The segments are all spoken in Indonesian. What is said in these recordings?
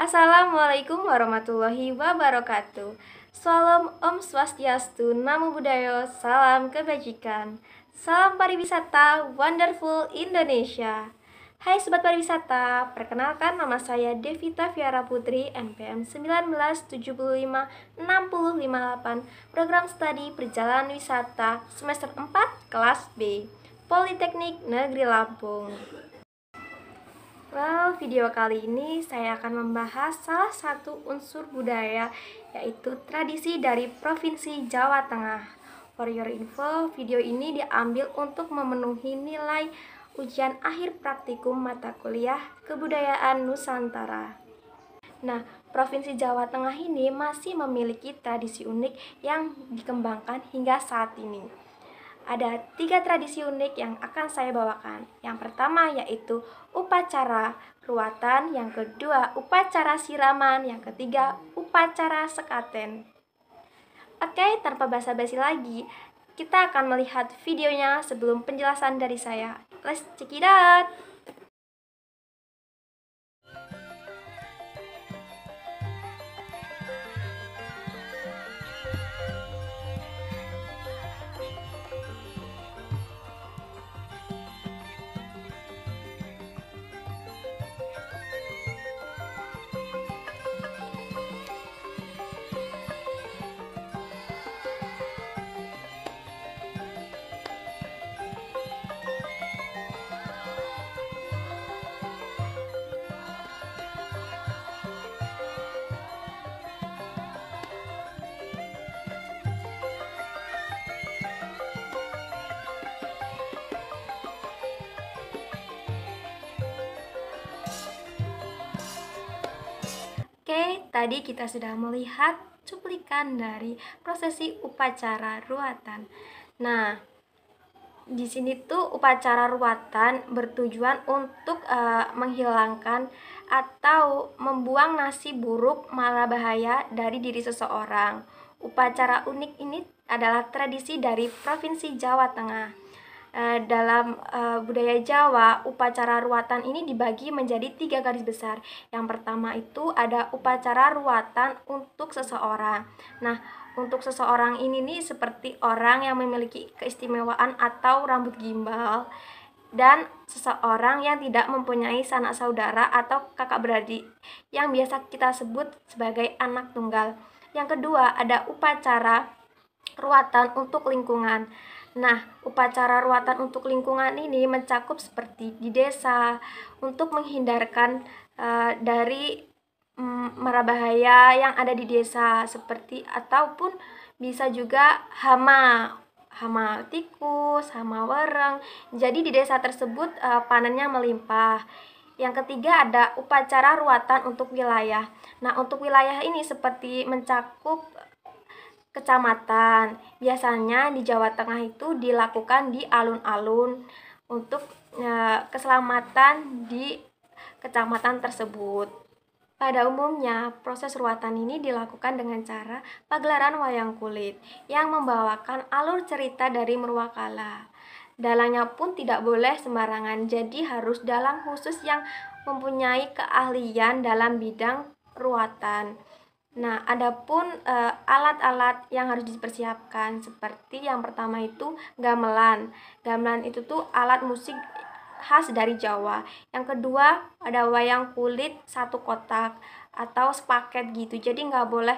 Assalamualaikum warahmatullahi wabarakatuh. Salam Om Swastiastu, Namo Buddhaya, salam kebajikan. Salam pariwisata, wonderful Indonesia. Hai Sobat Pariwisata, perkenalkan nama saya Devita Viara Putri, NPM 19756058, Program Studi Perjalanan Wisata, Semester 4, Kelas B, Politeknik Negeri Lampung. Video kali ini saya akan membahas salah satu unsur budaya, yaitu tradisi dari Provinsi Jawa Tengah. For your info, video ini diambil untuk memenuhi nilai ujian akhir praktikum mata kuliah Kebudayaan Nusantara. Nah, Provinsi Jawa Tengah ini masih memiliki tradisi unik yang dikembangkan hingga saat ini. Ada 3 tradisi unik yang akan saya bawakan. Yang pertama yaitu upacara ruatan, yang kedua upacara siraman, yang ketiga upacara sekaten. Oke, tanpa basa-basi lagi, kita akan melihat videonya sebelum penjelasan dari saya. Let's check it out! Oke, tadi kita sudah melihat cuplikan dari prosesi upacara ruatan. Nah, di sini tuh upacara ruatan bertujuan untuk menghilangkan atau membuang nasi buruk mara bahaya dari diri seseorang. Upacara unik ini adalah tradisi dari Provinsi Jawa Tengah. Dalam budaya Jawa, upacara ruatan ini dibagi menjadi 3 garis besar. Yang pertama itu ada upacara ruatan untuk seseorang. Nah, untuk seseorang ini nih seperti orang yang memiliki keistimewaan atau rambut gimbal, dan seseorang yang tidak mempunyai sanak saudara atau kakak beradik, yang biasa kita sebut sebagai anak tunggal. Yang kedua ada upacara ruatan untuk lingkungan. Nah, upacara ruatan untuk lingkungan ini mencakup seperti di desa untuk menghindarkan dari mara bahaya yang ada di desa, seperti ataupun bisa juga hama tikus, hama wereng. Jadi di desa tersebut panennya melimpah. Yang ketiga ada upacara ruatan untuk wilayah. Nah, untuk wilayah ini seperti mencakup kecamatan. Biasanya di Jawa Tengah itu dilakukan di alun-alun untuk keselamatan di kecamatan tersebut. Pada umumnya, proses ruatan ini dilakukan dengan cara pagelaran wayang kulit yang membawakan alur cerita dari Murwakala. Dalangnya pun tidak boleh sembarangan, jadi harus dalang khusus yang mempunyai keahlian dalam bidang ruatan. Nah, adapun alat-alat yang harus dipersiapkan seperti yang pertama itu gamelan. Gamelan itu tuh alat musik khas dari Jawa. Yang kedua ada wayang kulit 1 kotak atau sepaket gitu. Jadi nggak boleh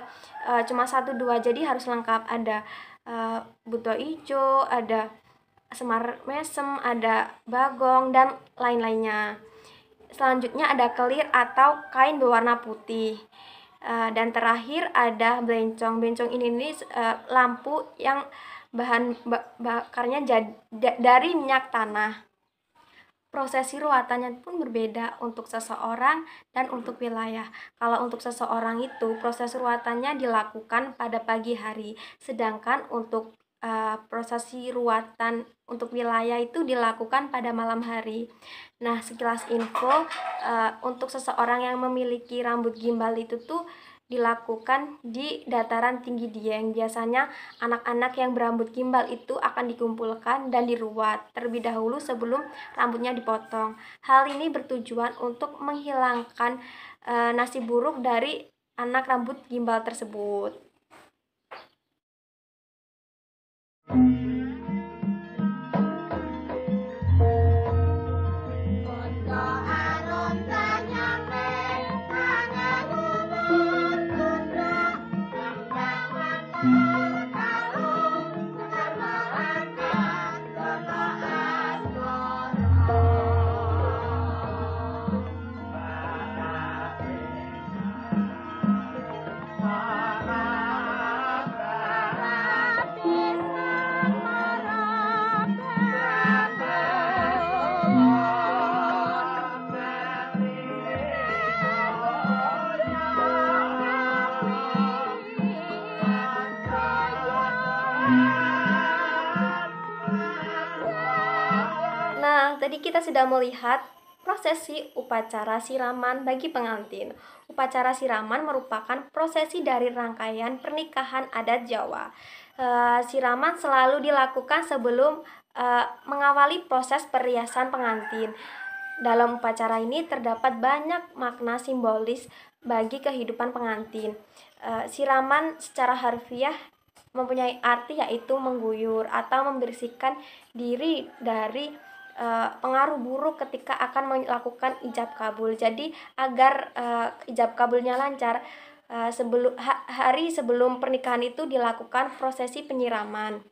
cuma 1-2, jadi harus lengkap. Ada buto ijo, ada semar mesem, ada bagong, dan lain-lainnya. Selanjutnya ada kelir atau kain berwarna putih. Dan terakhir ada bencong. Bencong ini lampu yang bahan bakarnya dari minyak tanah. Prosesi ruatannya pun berbeda untuk seseorang dan untuk wilayah. Kalau untuk seseorang itu proses ruatannya dilakukan pada pagi hari, sedangkan untuk prosesi ruatan untuk wilayah itu dilakukan pada malam hari. Nah, sekilas info, untuk seseorang yang memiliki rambut gimbal itu tuh dilakukan di dataran tinggi Dieng. Biasanya anak-anak yang berambut gimbal itu akan dikumpulkan dan diruat terlebih dahulu sebelum rambutnya dipotong. Hal ini bertujuan untuk menghilangkan nasib buruk dari anak rambut gimbal tersebut. Nah, tadi kita sudah melihat prosesi upacara siraman bagi pengantin. Upacara siraman merupakan prosesi dari rangkaian pernikahan adat Jawa. Siraman selalu dilakukan sebelum mengawali proses perhiasan pengantin. Dalam upacara ini terdapat banyak makna simbolis bagi kehidupan pengantin. Siraman secara harfiah mempunyai arti yaitu mengguyur atau membersihkan diri dari pengaruh buruk ketika akan melakukan ijab kabul. Jadi agar ijab kabulnya lancar, hari sebelum pernikahan itu dilakukan prosesi penyiraman.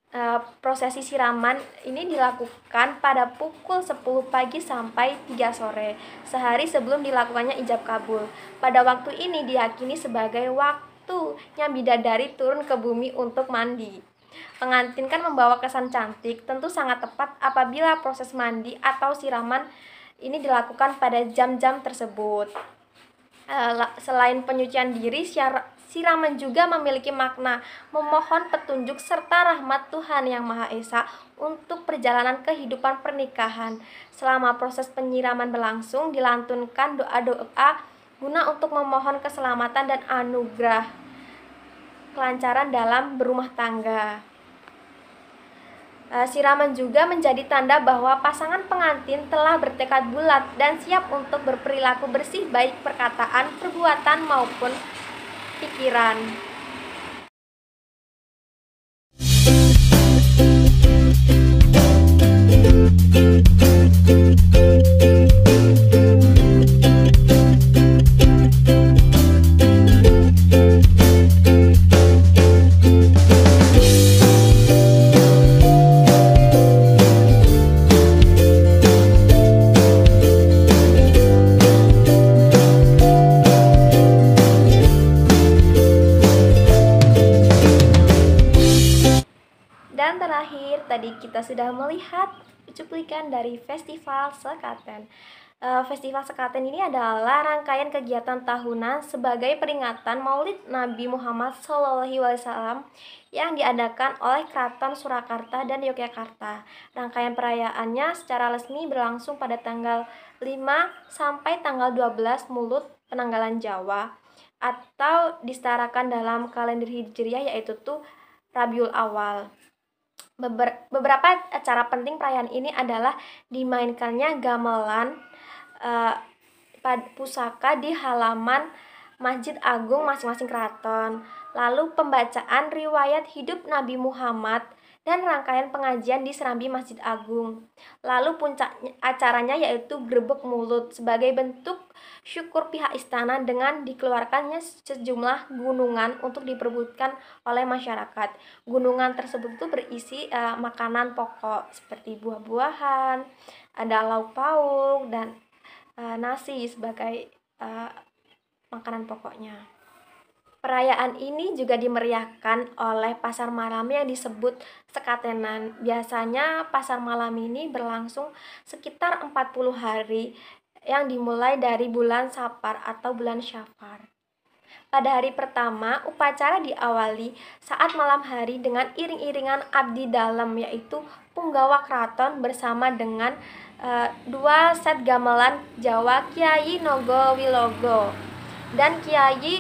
Prosesi siraman ini dilakukan pada pukul 10 pagi sampai 3 sore, sehari sebelum dilakukannya ijab kabul. Pada waktu ini diyakini sebagai waktunya bidadari turun ke bumi untuk mandi. Pengantin kan membawa kesan cantik, tentu sangat tepat apabila proses mandi atau siraman ini dilakukan pada jam-jam tersebut. Selain penyucian diri, siraman juga memiliki makna memohon petunjuk serta rahmat Tuhan Yang Maha Esa untuk perjalanan kehidupan pernikahan. Selama proses penyiraman berlangsung, dilantunkan doa-doa guna untuk memohon keselamatan dan anugerah kelancaran dalam berumah tangga. Siraman juga menjadi tanda bahwa pasangan pengantin telah bertekad bulat dan siap untuk berperilaku bersih baik perkataan, perbuatan maupun pikiran. Dan terakhir, tadi kita sudah melihat cuplikan dari Festival Sekaten. Festival Sekaten ini adalah rangkaian kegiatan tahunan sebagai peringatan Maulid Nabi Muhammad SAW yang diadakan oleh Keraton Surakarta dan Yogyakarta. Rangkaian perayaannya secara resmi berlangsung pada tanggal 5 sampai tanggal 12 Mulud Penanggalan Jawa atau disetarakan dalam kalender Hijriah yaitu Rabiul Awal. Beberapa acara penting perayaan ini adalah dimainkannya gamelan pusaka di halaman Masjid Agung masing-masing keraton, lalu pembacaan riwayat hidup Nabi Muhammad dan rangkaian pengajian di Serambi Masjid Agung. Lalu puncak acaranya yaitu Grebek Mulut sebagai bentuk syukur pihak istana dengan dikeluarkannya sejumlah gunungan untuk diperebutkan oleh masyarakat. Gunungan tersebut itu berisi makanan pokok seperti buah-buahan, ada lauk pauk dan nasi sebagai makanan pokoknya. Perayaan ini juga dimeriahkan oleh pasar malam yang disebut Sekatenan. Biasanya pasar malam ini berlangsung sekitar 40 hari yang dimulai dari bulan Sapar atau bulan Syafar. Pada hari pertama, upacara diawali saat malam hari dengan iring-iringan abdi dalam yaitu punggawa keraton bersama dengan 2 set gamelan Jawa Kiai Nogo Wilogo dan Kiai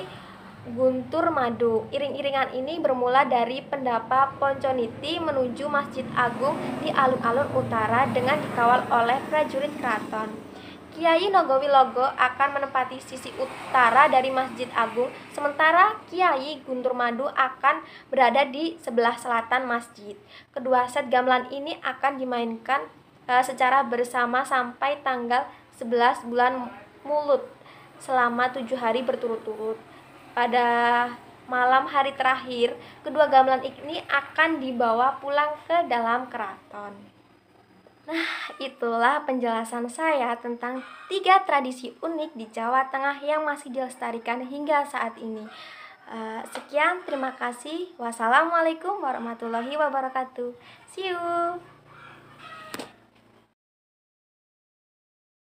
Guntur Madu. Iring-iringan ini bermula dari Pendapa Ponconiti menuju Masjid Agung di alun-alun utara dengan dikawal oleh prajurit keraton. Kiai Nogowilogo akan menempati sisi utara dari Masjid Agung, sementara Kiai Guntur Madu akan berada di sebelah selatan masjid. Kedua set gamelan ini akan dimainkan secara bersama sampai tanggal 11 bulan Mulut selama 7 hari berturut-turut. Pada malam hari terakhir, kedua gamelan ini akan dibawa pulang ke dalam keraton. Nah, itulah penjelasan saya tentang 3 tradisi unik di Jawa Tengah yang masih dilestarikan hingga saat ini. Sekian, terima kasih. Wassalamualaikum warahmatullahi wabarakatuh. See you.